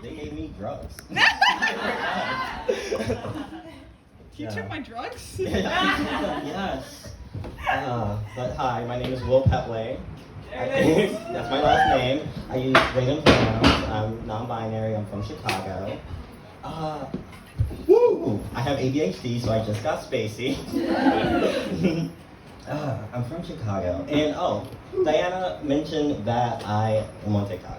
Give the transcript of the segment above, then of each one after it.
They gave me drugs. You took my drugs? Yes. But hi, my name is Pettway. That's my last name. I use they them pronouns. I'm non-binary. I'm from Chicago. I have ADHD, so I just got spacey. I'm from Chicago. And Diana mentioned that I am on TikTok.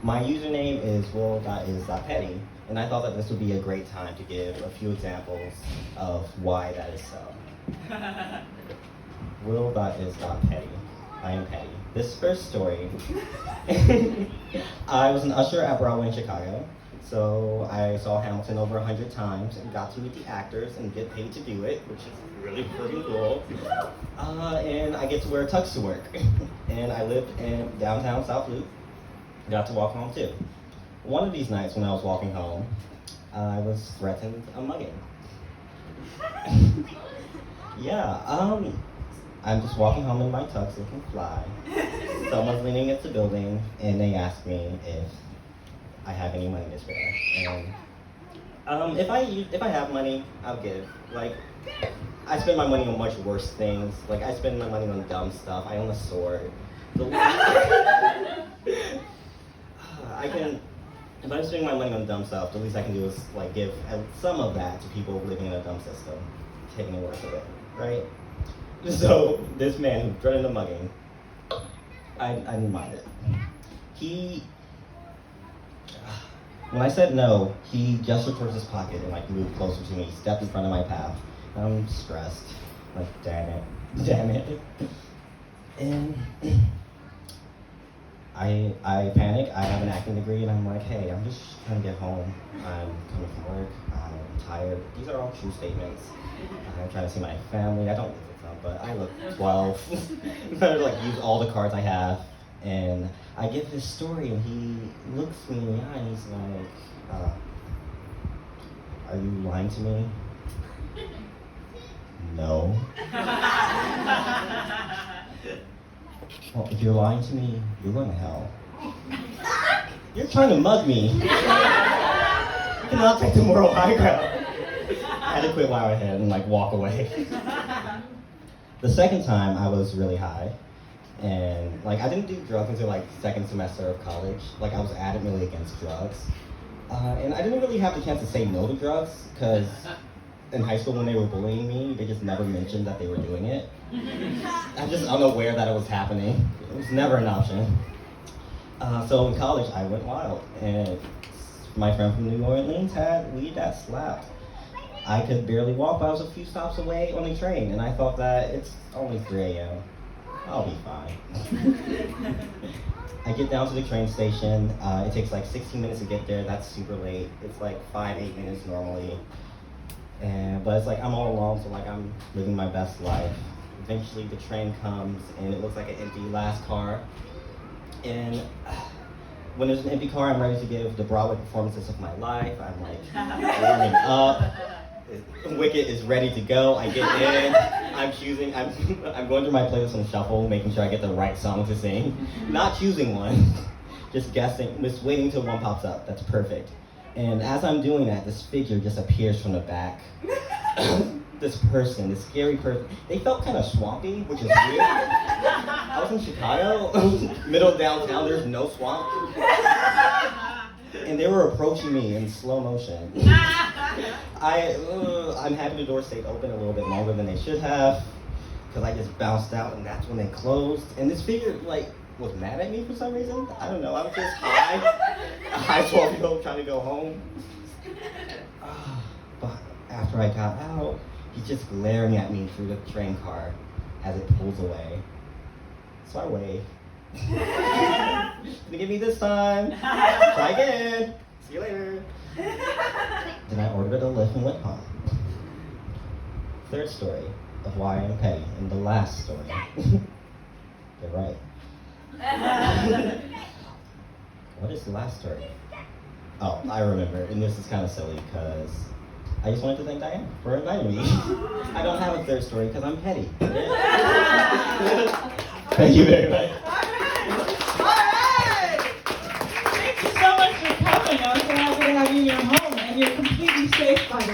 My username is will.is.petty, and I thought that this would be a great time to give a few examples of why that is so. Will.is.petty. I am petty. This first story, I was an usher at Broadway in Chicago, so I saw Hamilton over 100 times and got to meet the actors and get paid to do it, which is really freaking cool. And I get to wear a tux to work. And I lived in downtown South Loop. Got to walk home too. One of these nights when I was walking home, I was threatened a mugging. I'm just walking home in my tux looking fly. Someone's leaning against the building and they ask me if I have any money to spare. And if I have money, I'll give. Like, I spend my money on much worse things. Like, I spend my money on dumb stuff. I own a sword. If I'm spending my money on dumb stuff, the least I can do is like give some of that to people living in a dumb system, taking the worst of it, right? So this man who threatened a mugging, I didn't mind it. When I said no, he gestured towards his pocket and like moved closer to me, stepped in front of my path. I'm stressed, like damn it. And I panic. I have an acting degree, and I'm like, hey, I'm just trying to get home. I'm coming from work. I'm tired. These are all true statements. I'm trying to see my family. I don't live with them, but I look 12. I'm trying to like use all the cards I have, and I give his story, and he looks me in the eye, and he's like, "Are you lying to me?" No. Well, if you're lying to me, you're going to hell. You're trying to mug me. You cannot take the moral high ground. I had to quit while I had and like walk away. The second time I was really high, and like I didn't do drugs until like second semester of college. Like I was adamantly against drugs, and I didn't really have the chance to say no to drugs because in high school when they were bullying me, they just never mentioned that they were doing it. I'm just unaware that it was happening. It was never an option. So in college, I went wild, and my friend from New Orleans had weed that slapped. I could barely walk, but I was a few stops away on the train, and I thought that it's only 3 a.m. I'll be fine. I get down to the train station. It takes like 16 minutes to get there. That's super late. It's like 5-8 minutes normally. But it's like I'm all alone, so like I'm living my best life. Eventually the train comes and it looks like an empty last car. And when there's an empty car, I'm ready to give the Broadway performances of my life. I'm like warming up. Wicked is ready to go. I get in. I'm going through my playlist on shuffle, making sure I get the right song to sing. Not choosing one, just guessing, just waiting till one pops up. That's perfect. And as I'm doing that, this figure just appears from the back. This person, this scary person. They felt kind of swampy, which is weird. I was in Chicago, middle of downtown, there's no swamp. And they were approaching me in slow motion. I'm happy the door stayed open a little bit longer than they should have, because I just bounced out and that's when they closed. And this figure, like, was mad at me for some reason. I don't know, I was just high. A high 12-year-old trying to go home. But after I got out, he's just glaring at me through the train car as it pulls away. So I wave. Gonna give me this time. Try again. See you later. Then I ordered a Lyft and went home. Third story of why I'm petty, and the last story. They're right. What is the last story? Oh, I remember, and this is kind of silly because I just wanted to thank Diane for inviting me. I don't have a third story because I'm petty. Thank you very much. All right! Thank you so much for coming. I was face, by the way.